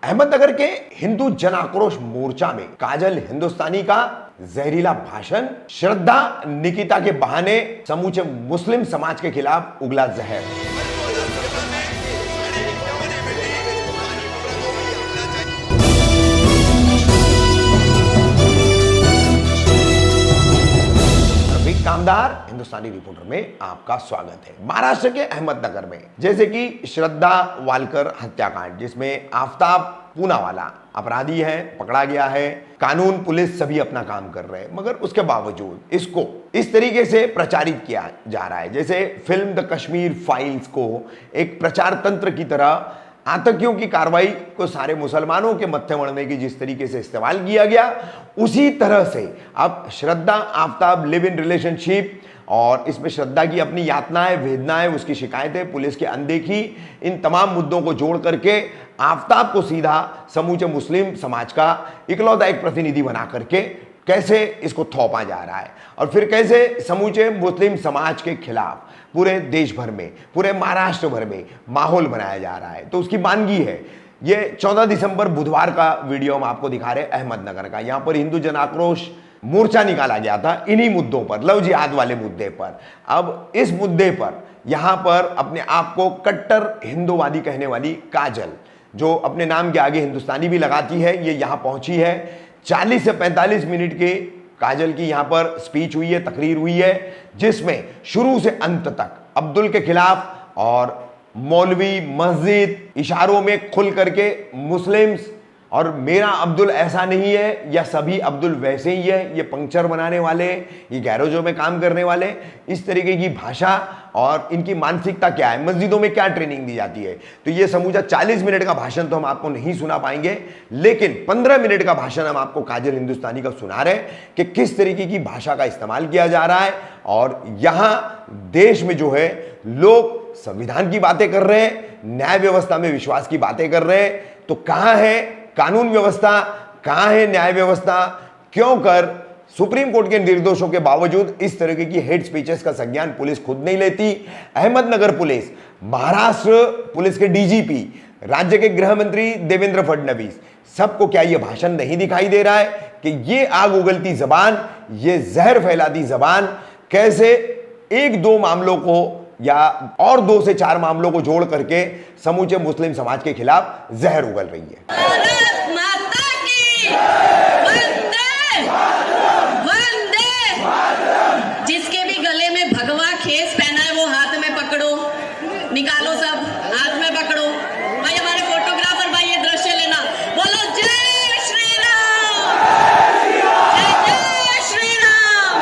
अहमदनगर के हिंदू जन आक्रोश मोर्चा में काजल हिंदुस्तानी का जहरीला भाषण, श्रद्धा निकिता के बहाने समूचे मुस्लिम समाज के खिलाफ उगला जहर। कामदार हिंदुस्तानी रिपोर्टर में आपका स्वागत है। महाराष्ट्र के अहमदनगर में जैसे कि श्रद्धा वालकर हत्याकांड, जिसमें आफताब पूनावाला अपराधी है, पकड़ा गया है, कानून पुलिस सभी अपना काम कर रहे हैं, मगर उसके बावजूद इसको इस तरीके से प्रचारित किया जा रहा है जैसे फिल्म द कश्मीर फाइल्स को एक प्रचार तंत्र की तरह आतंकियों की कार्रवाई को सारे मुसलमानों के मत्थे मढ़ने की जिस तरीके से इस्तेमाल किया गया, उसी तरह से अब श्रद्धा आफताब लिव इन रिलेशनशिप और इसमें श्रद्धा की अपनी यातनाएं, वेदनाएं, उसकी शिकायतें, पुलिस की अनदेखी, इन तमाम मुद्दों को जोड़ करके आफताब को सीधा समूचे मुस्लिम समाज का इकलौता एक प्रतिनिधि बना करके कैसे इसको थोपा जा रहा है और फिर कैसे समूचे मुस्लिम समाज के खिलाफ पूरे देश भर में, पूरे महाराष्ट्र भर में माहौल बनाया जा रहा है। तो उसकी मानगी है ये 14 दिसंबर बुधवार का वीडियो हम आपको दिखा रहे हैं अहमदनगर का। यहां पर हिंदू जन आक्रोश मोर्चा निकाला गया था इन्हीं मुद्दों पर, लव जिहाद वाले मुद्दे पर। अब इस मुद्दे पर यहां पर अपने आप को कट्टर हिंदूवादी कहने वाली काजल, जो अपने नाम के आगे हिंदुस्तानी भी लगाती है, ये यहां पहुंची है। 40 से 45 मिनट के काजल की यहां पर स्पीच हुई है, तकरीर हुई है, जिसमें शुरू से अंत तक अब्दुल के खिलाफ और मौलवी, मस्जिद, इशारों में खुल करके मुस्लिम्स और मेरा अब्दुल ऐसा नहीं है या सभी अब्दुल वैसे ही है, ये पंक्चर बनाने वाले, ये गैरेजों में काम करने वाले, इस तरीके की भाषा और इनकी मानसिकता क्या है, मस्जिदों में क्या ट्रेनिंग दी जाती है। तो ये समूचा 40 मिनट का भाषण तो हम आपको नहीं सुना पाएंगे, लेकिन 15 मिनट का भाषण हम आपको काजल हिंदुस्तानी का सुना रहे हैं कि किस तरीके की भाषा का इस्तेमाल किया जा रहा है। और यहां देश में जो है लोग संविधान की बातें कर रहे हैं, न्याय व्यवस्था में विश्वास की बातें कर रहे हैं, तो कहां है कानून व्यवस्था, कहां है न्याय व्यवस्था? क्यों कर सुप्रीम कोर्ट के निर्देशों के बावजूद इस तरीके की हेट स्पीचेस का संज्ञान पुलिस खुद नहीं लेती? अहमदनगर पुलिस, महाराष्ट्र पुलिस के डीजीपी, राज्य के गृह मंत्री देवेंद्र फडणवीस, सबको क्या यह भाषण नहीं दिखाई दे रहा है कि ये आग उगलती जबान, ये जहर फैलाती जबान कैसे एक दो मामलों को या और 2 से 4 मामलों को जोड़ करके समूचे मुस्लिम समाज के खिलाफ जहर उगल रही है। भारत माता की वंदे वंदे। जिसके भी गले में भगवा खेस पहना है वो हाथ में पकड़ो, निकालो, सब हाथ में पकड़ो। भाई हमारे फोटोग्राफर भाई ये दृश्य लेना, बोलो जय श्री राम, जय जय श्री राम,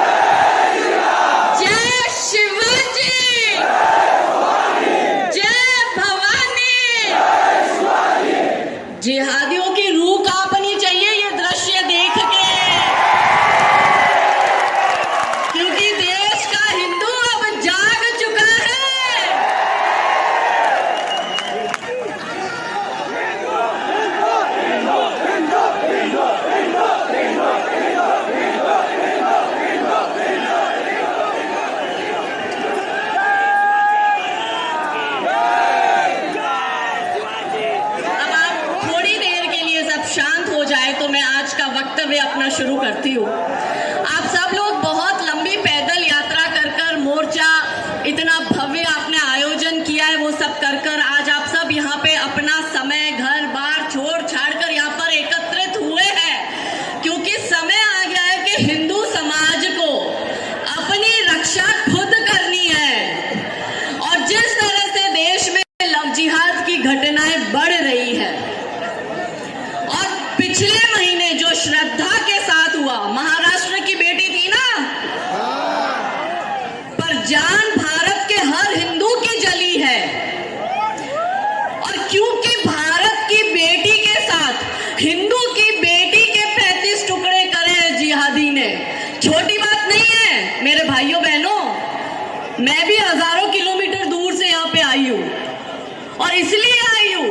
जय शिवाजी, जिहादियों की रूह कांपनी चाहिए ये दृश्य देख के, क्योंकि देश का हिंदू अब जाग चुका है। शांत हो जाए तो मैं आज का वक्तव्य अपना शुरू करती हूँ। आप सब लोग बहुत लंबी पैदल यात्रा कर कर, मोर्चा इतना भव्य आपने आयोजन किया है, वो सब कर कर आज आप सब यहाँ पे अपना समय, घर बार छोड़ छाड़ कर यहाँ पर एकत्रित हुए हैं, क्योंकि समय आ गया है कि हिंदू समाज को अपनी रक्षा खुद करनी है। और जिस तरह से देश में लव जिहाद की घटनाएं बढ़ रही है और पिछले महीने जो श्रद्धा के साथ हुआ, महाराष्ट्र की बेटी थी ना, पर जान भारत के हर हिंदू की जली है। और क्योंकि भारत की बेटी के साथ हिंदू की बेटी के 35 टुकड़े करे हैं जिहादी ने, छोटी बात नहीं है मेरे भाइयों बहनों। मैं भी हजारों किलोमीटर दूर से यहाँ पे आई हूँ और इसलिए आई हूँ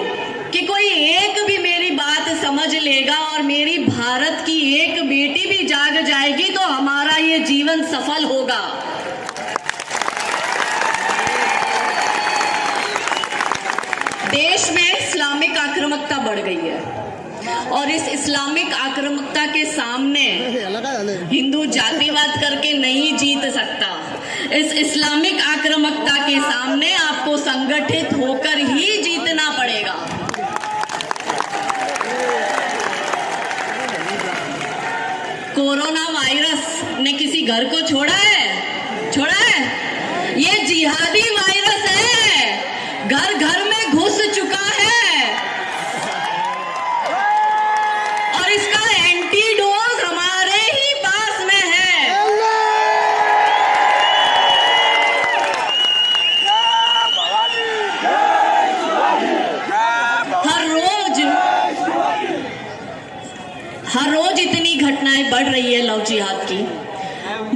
कि कोई एक भी मेरी बात समझ लेगा और मेरी भारत की एक बेटी भी जाग जाएगी तो हमारा ये जीवन सफल होगा। देश में इस्लामिक आक्रामकता बढ़ गई है और इस इस्लामिक आक्रामकता के सामने हिंदू जातिवाद करके नहीं जीत सकता। इस इस्लामिक आक्रामकता के सामने आपको संगठित होकर ही जीतना पड़ेगा। कोरोना वायरस ने किसी घर को छोड़ा है? छोड़ा है? ये जिहादी वायरस है, घर घर में घुस चुका है और इसका एंटीडोज हमारे ही पास में है। हर रोज इतनी घटनाएं बढ़ रही है लव जिहाद की।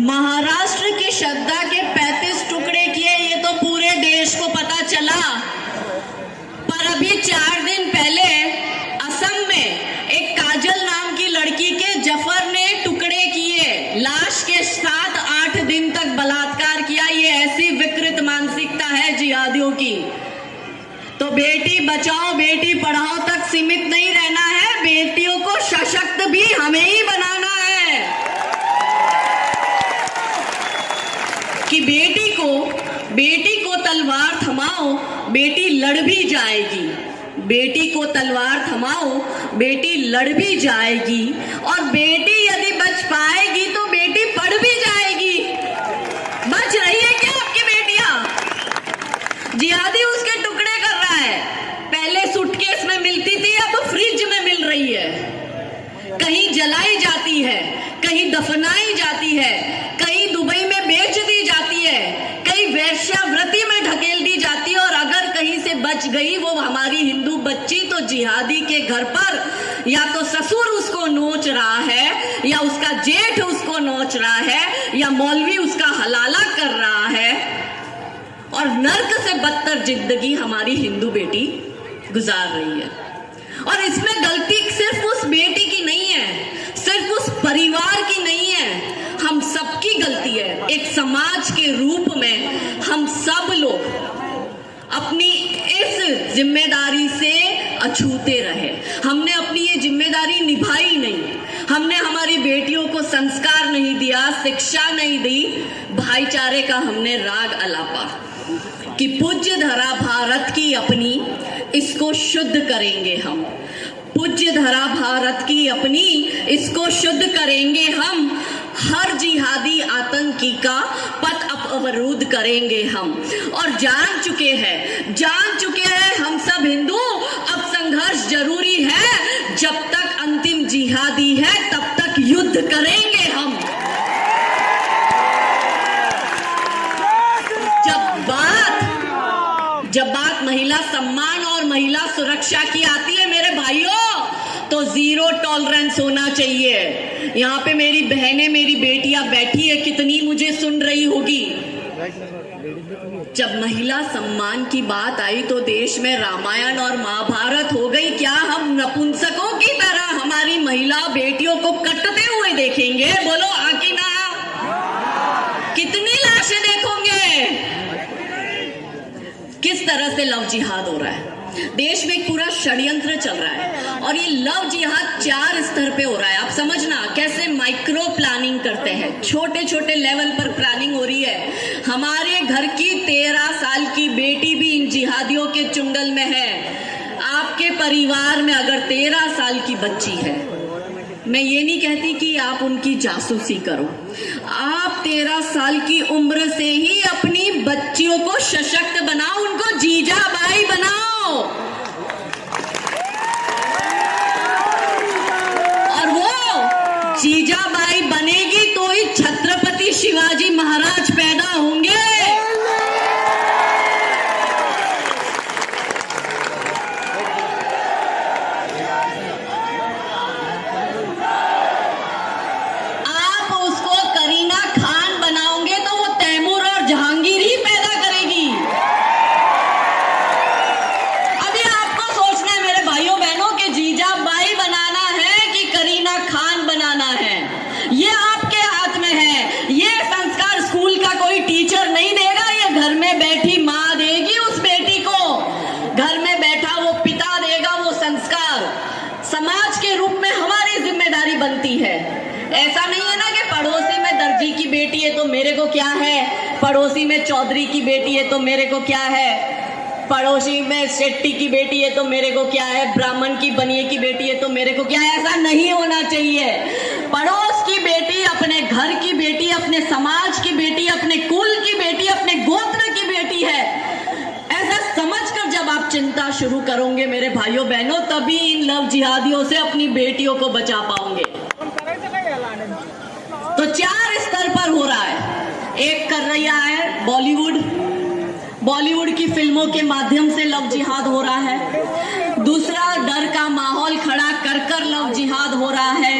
महाराष्ट्र की श्रद्धा के 35 टुकड़े किए, ये तो पूरे देश को पता चला। पर अभी 4 दिन पहले असम में एक काजल नाम की लड़की के जफर ने टुकड़े किए, लाश के साथ 8 दिन तक बलात्कार किया। ये ऐसी विकृत मानसिकता है जिहादियों की। तो बेटी बचाओ बेटी पढ़ाओ तक सीमित नहीं रहना है, बेटियों को सशक्त भी हमें ही बनाना है कि बेटी को तलवार थमाओ, बेटी लड़ भी जाएगी। बेटी को तलवार थमाओ, बेटी लड़ भी जाएगी और बेटी यदि बच पाएगी तो बेटी पढ़ भी जाएगी। बच रही है क्या आपकी बेटियां? जिहादी उसके टुकड़े कर रहा है। पहले सूटकेस में मिलती थी, अब फ्रिज में मिल रही है। कहीं जलाई जाती है, कहीं दफनाई जाती है, कहीं दुबई में बेच दी जाती है, कहीं वेश्यावृत्ति में ढकेल दी जाती है और अगर कहीं से बच गई वो हमारी हिंदू बच्ची तो जिहादी के घर पर या तो ससुर उसको नोच रहा है या उसका जेठ उसको नोच रहा है या मौलवी उसका हलाला कर रहा है और नर्क से बदतर जिंदगी हमारी हिंदू बेटी गुजार रही है। और इसमें गलती सिर्फ उस बेटी की नहीं है, सिर्फ उस परिवार की नहीं है, हम सबकी गलती है। एक समाज के रूप में हम सब लोग अपनी इस जिम्मेदारी से अछूते रहे। हमने अपनी ये जिम्मेदारी निभाई नहीं, हमने हमारी बेटियों को संस्कार नहीं दिया, शिक्षा नहीं दी, भाईचारे का हमने राग अलापा कि पूज्य धरा भारत की अपनी, इसको शुद्ध करेंगे हम। पूज्य धरा भारत की अपनी, इसको शुद्ध करेंगे हम। हर जिहादी आतंकी का पथ अवरोध करेंगे हम। और जान चुके हैं हम सब हिंदू, अब संघर्ष जरूरी है। जब तक अंतिम जिहादी है तब तक युद्ध करेंगे हम। जब बात महिला सम्मान और महिला सुरक्षा की आती है मेरे भाइयों, तो 0 टॉलरेंस होना चाहिए। यहाँ पे मेरी बहनें, मेरी बेटियां बैठी है, कितनी मुझे सुन रही होगी। जब महिला सम्मान की बात आई तो देश में रामायण और महाभारत हो गई। क्या हम नपुंसकों की तरह हमारी महिला बेटियों को कटते हुए देखेंगे? बोलो आकी ना। कितनी लाशें देखोगे? किस तरह से लव जिहाद हो रहा है? देश में एक पूरा षड्यंत्र चल रहा है और ये लव जिहाद 4 स्तर पे हो रहा है। आप समझना कैसे माइक्रो प्लानिंग करते हैं, छोटे छोटे लेवल पर प्लानिंग हो रही है। हमारे घर की 13 साल की बेटी भी इन जिहादियों के चुंगल में है। आपके परिवार में अगर 13 साल की बच्ची है, मैं ये नहीं कहती कि आप उनकी जासूसी करो, आप 13 साल की उम्र से ही अपनी बच्चियों को सशक्त बनाओ, उनको जीजाबाई बनाओ। और वो जीजाबाई बनेगी तो ही छत्रपति शिवाजी महाराज पैदा होंगे। बनती है। ऐसा नहीं है ना कि पड़ोसी में दर्जी की बेटी है तो मेरे को क्या है, पड़ोसी में चौधरी की बेटी है तो मेरे को क्या है, पड़ोसी में शेट्टी की बेटी है तो मेरे को क्या है, ब्राह्मण की बनिए की बेटी है तो मेरे को क्या है। ऐसा नहीं होना चाहिए। पड़ोस की बेटी, अपने घर की बेटी, अपने समाज की बेटी, अपने कुल की बेटी, अपने गोत्र की बेटी है। ऐसा समझकर जब आप चिंता शुरू करोगे मेरे भाइयों बहनों, तभी इन लव जिहादियों से अपनी बेटियों को बचा पाओगे। तो 4 स्तर पर हो रहा है। एक कर रहा है बॉलीवुड की फिल्मों के माध्यम से लव जिहाद हो रहा है। दूसरा, डर का माहौल खड़ा कर कर लव जिहाद हो रहा है।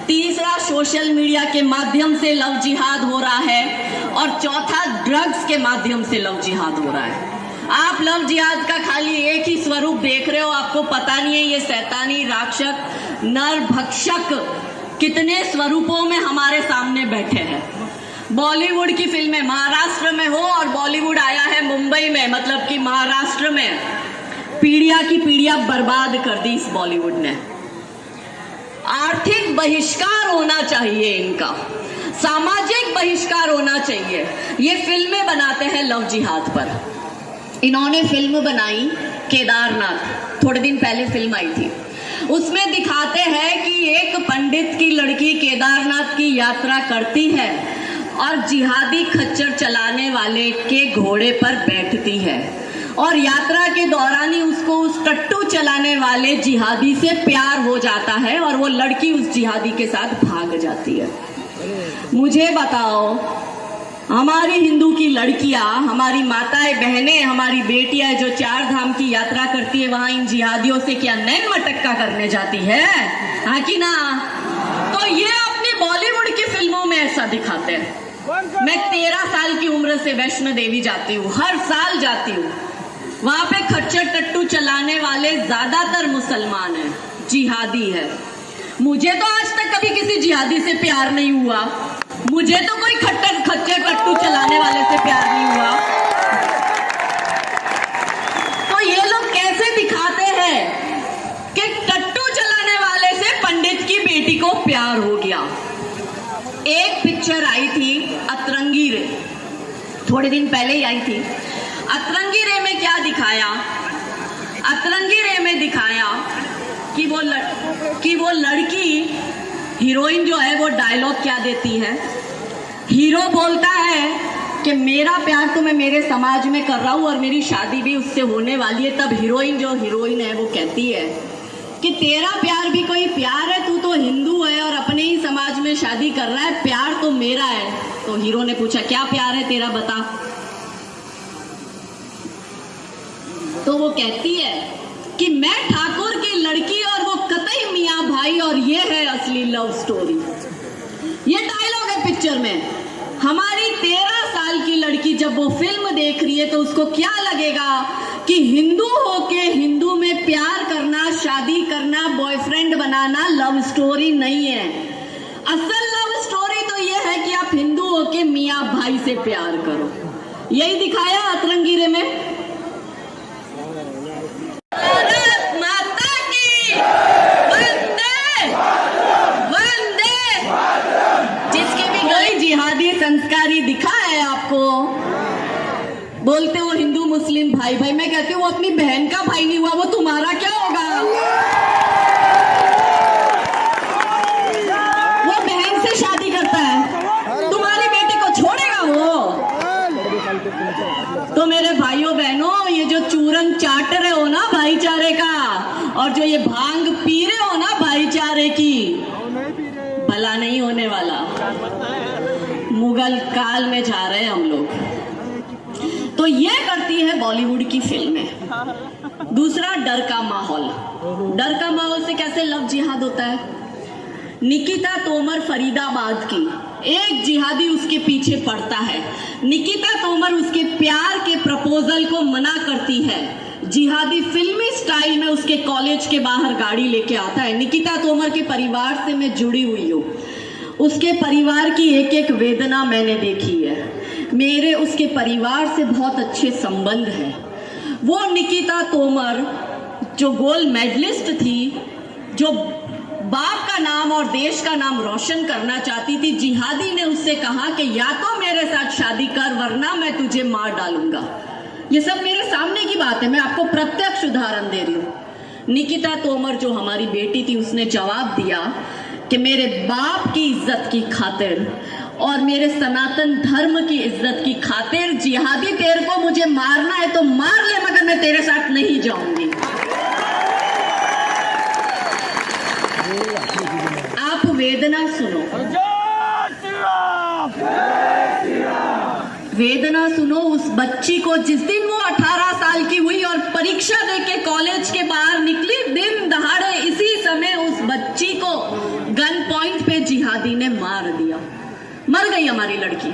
तीसरा, सोशल मीडिया के माध्यम से लव जिहाद हो रहा है। और चौथा, ड्रग्स के माध्यम से लव जिहाद हो रहा है। आप लव जिहाद का खाली एक ही स्वरूप देख रहे हो, आपको पता नहीं है ये शैतानी राक्षस नर भक्षक कितने स्वरूपों में हमारे सामने बैठे हैं। बॉलीवुड की फिल्में महाराष्ट्र में हो और बॉलीवुड आया है मुंबई में, मतलब कि महाराष्ट्र में पीढ़ियां की पीढ़ियां बर्बाद कर दी इस बॉलीवुड ने। आर्थिक बहिष्कार होना चाहिए इनका, सामाजिक बहिष्कार होना चाहिए। ये फिल्में बनाते हैं लव जिहाद पर। इन्होंने फिल्म बनाई केदारनाथ, थोड़े दिन पहले फिल्म आई थी। उसमें दिखाते हैं कि एक पंडित की लड़की केदारनाथ की यात्रा करती है और जिहादी खच्चर चलाने वाले के घोड़े पर बैठती है और यात्रा के दौरान ही उसको उस टट्टू चलाने वाले जिहादी से प्यार हो जाता है और वो लड़की उस जिहादी के साथ भाग जाती है। मुझे बताओ, हमारी हिंदू की लड़कियां, हमारी माताएं बहनें, हमारी बेटियां जो 4 धाम की यात्रा करती है, वहां इन जिहादियों से क्या नैन मटक्का करने जाती है? हाँ कि ना? तो ये अपनी बॉलीवुड की फिल्मों में ऐसा दिखाते हैं। मैं 13 साल की उम्र से वैष्णो देवी जाती हूँ, हर साल जाती हूँ। वहां पे खच्चर टट्टू चलाने वाले ज्यादातर मुसलमान हैं, जिहादी है। मुझे तो आज तक कभी किसी जिहादी से प्यार नहीं हुआ, मुझे तो कोई खच्चर टट्टू चलाने वाले से प्यार नहीं हुआ। तो ये लोग कैसे दिखाते हैं कि टट्टू चलाने वाले से पंडित की बेटी को प्यार हो गया। एक पिक्चर आई थी अतरंगी रे, थोड़े दिन पहले ही आई थी। अतरंगी रे में क्या दिखाया? अतरंगी रे में दिखाया कि वो लड़की, हीरोइन जो है, वो डायलॉग क्या देती है। हीरो बोलता है कि मेरा प्यार तो मैं मेरे समाज में कर रहा हूँ और मेरी शादी भी उससे होने वाली है। तब हीरोइन है वो कहती है कि तेरा प्यार भी कोई प्यार है, तू तो हिंदू है और अपने ही समाज में शादी कर रहा है, प्यार तो मेरा है। तो हीरो ने पूछा क्या प्यार है तेरा, बता। तो वो कहती है कि मैं ठाकुर की लड़की और वो कतई मियाँ भाई, और ये है असली लव स्टोरी। ये डायलॉग है पिक्चर में। हमारी 13 साल की लड़की जब वो फिल्म देख रही है तो उसको क्या लगेगा कि हिंदू होके हिंदू में प्यार करना, शादी करना, बॉयफ्रेंड बनाना लव स्टोरी नहीं है। असल लव स्टोरी तो ये है कि आप हिंदू होके मियाँ भाई से प्यार करो। यही दिखाया अतरंगी रे में। संस्कारी दिखा है आपको, बोलते हो हिंदू मुस्लिम भाई भाई। मैं कहती हूँ वो अपनी बहन का भाई नहीं हुआ, वो तुम्हारा क्या होगा? वो बहन से शादी करता है, तुम्हारी बेटी को छोड़ेगा वो? तो मेरे भाइयों बहनों, ये जो चूरन चाट रहे हो ना भाईचारे का, और जो ये भांग पी रहे हो ना भाईचारे की, भला नहीं होने वाला। मुगल काल में जा रहे हैं हम लोग। तो ये करती है बॉलीवुड की फिल्में। दूसरा, डर का माहौल। डर का माहौल से कैसे लव जिहाद होता है? निकिता तोमर फरीदाबाद की, एक जिहादी उसके पीछे पड़ता है। निकिता तोमर उसके प्यार के प्रपोजल को मना करती है। जिहादी फिल्मी स्टाइल में उसके कॉलेज के बाहर गाड़ी लेके आता है। निकिता तोमर के परिवार से मैं जुड़ी हुई हूँ, उसके परिवार की एक एक वेदना मैंने देखी है। मेरे उसके परिवार से बहुत अच्छे संबंध हैं। वो निकिता तोमर जो गोल्ड मेडलिस्ट थी, जो बाप का नाम और देश का नाम रोशन करना चाहती थी, जिहादी ने उससे कहा कि या तो मेरे साथ शादी कर वरना मैं तुझे मार डालूंगा। ये सब मेरे सामने की बात है, मैं आपको प्रत्यक्ष उदाहरण दे रही हूँ। निकिता तोमर जो हमारी बेटी थी, उसने जवाब दिया कि मेरे बाप की इज्जत की खातिर और मेरे सनातन धर्म की इज्जत की खातिर जिहादी तेरे को मुझे मारना है तो मार ले, मगर मैं तेरे साथ नहीं जाऊंगी। आप वेदना सुनो, वेदना सुनो उस बच्ची को जिस दिन वो 18 साल की हुई और परीक्षा देके कॉलेज के बाहर निकली, दिन दहाड़े इसी समय उस बच्ची को गन पॉइंट पे जिहादी ने मार दिया। मर गई हमारी लड़की,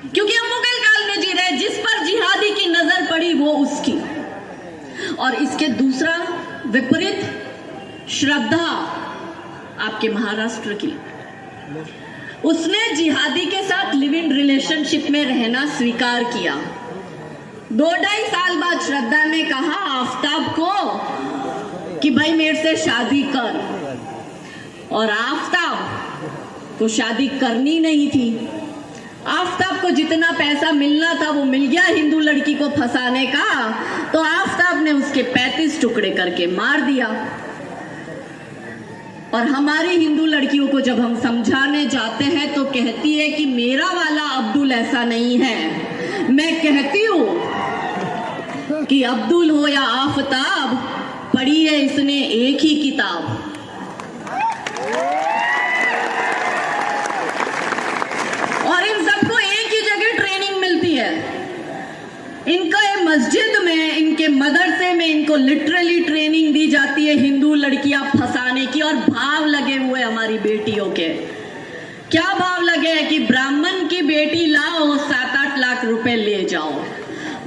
क्योंकि हम मुगल काल में जी रहे, जिस पर जिहादी की नजर पड़ी वो उसकी। और इसके दूसरा विपरीत, श्रद्धा आपके महाराष्ट्र की, उसने जिहादी के साथ लिव इन रिलेशनशिप में रहना स्वीकार किया। 2-2.5 साल बाद श्रद्धा ने कहा आफताब को कि भाई मेरे से शादी कर, और आफताब को शादी करनी नहीं थी। आफताब को जितना पैसा मिलना था वो मिल गया हिंदू लड़की को फंसाने का, तो आफताब ने उसके 35 टुकड़े करके मार दिया। और हमारी हिंदू लड़कियों को जब हम समझाने जाते हैं तो कहती है कि मेरा वाला अब्दुल ऐसा नहीं है। मैं कहती हूं कि अब्दुल हो या आफताब, पढ़ी है इसने एक ही किताब। और इन सबको एक ही जगह ट्रेनिंग मिलती है। इनका ये मस्जिद में, इनके मदरसे में इनको लिटरली ट्रेनिंग दी जाती है हिंदू लड़कियां फंसाने की। और भाव लगे हुए हमारी बेटियों के, क्या भाव लगे हैं कि ब्राह्मण की बेटी लाओ 7-8 लाख रुपए ले जाओ,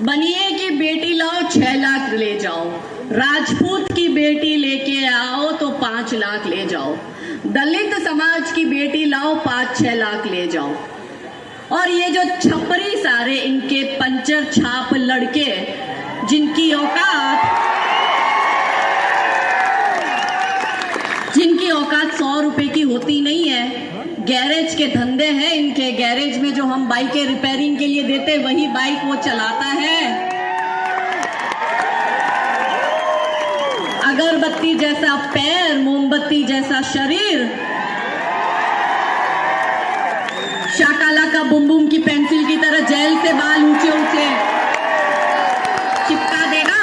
बनिए की बेटी लाओ 6 लाख ले जाओ, राजपूत की बेटी लेके आओ तो 5 लाख ले जाओ, दलित समाज की बेटी लाओ 5-6 लाख ले जाओ। और ये जो छपरी सारे इनके पंचर छाप लड़के, जिनकी औकात 100 रुपए की होती नहीं है, गैरेज के धंधे हैं इनके। गैरेज में जो हम बाइकें रिपेयरिंग के लिए देते वही बाइक वो चलाता है। अगरबत्ती जैसा पैर, मोमबत्ती जैसा शरीर, शाकाला का बुम बुम की पेंसिल की तरह जेल से बाल ऊंचे ऊंचे चिपका देगा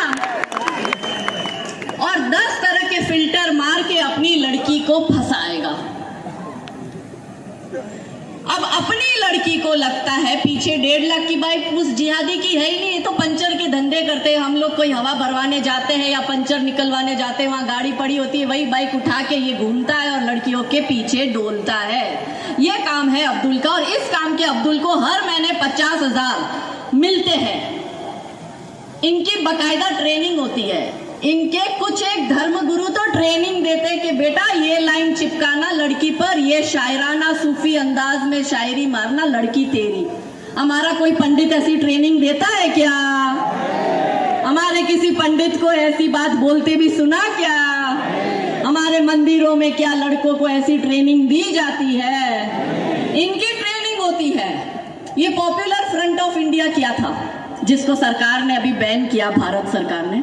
और 10 तरह के फिल्टर मार के अपनी लड़की को फंसाएगा। अब अपनी लड़की को लगता है पीछे 1.5 लाख की बाइक उस जिहादी की है ही नहीं, ये तो पंचर के धंधे करते हैं। हम लोग कोई हवा भरवाने जाते हैं या पंचर निकलवाने जाते हैं, वहां गाड़ी पड़ी होती है, वही बाइक उठा के ये घूमता है और लड़कियों के पीछे डोलता है। ये काम है अब्दुल का, और इस काम के अब्दुल को हर महीने 50,000 मिलते हैं। इनकी बकायदा ट्रेनिंग होती है। इनके कुछ एक धर्मगुरु तो ट्रेनिंग देते कि बेटा ये लाइन चिपकाना लड़की पर, ये शायराना सूफी अंदाज में शायरी मारना, लड़की तेरी। हमारा कोई पंडित ऐसी ट्रेनिंग देता है क्या? हमारे किसी पंडित को ऐसी बात बोलते भी सुना क्या? हमारे मंदिरों में क्या लड़कों को ऐसी ट्रेनिंग दी जाती है? इनकी ट्रेनिंग होती है। ये पॉपुलर फ्रंट ऑफ इंडिया किया था, जिसको सरकार ने अभी बैन किया, भारत सरकार ने।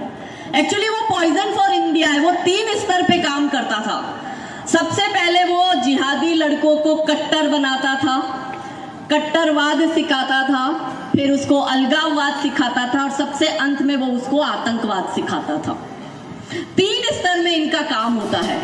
एक्चुअली वो पॉइजन फॉर इंडिया है। वो 3 स्तर पे काम करता था। सबसे पहले वो जिहादी लड़कों को कट्टर बनाता था, कट्टरवाद सिखाता था, फिर उसको अलगाववाद सिखाता था, और सबसे अंत में वो उसको आतंकवाद सिखाता था। 3 स्तर में इनका काम होता है।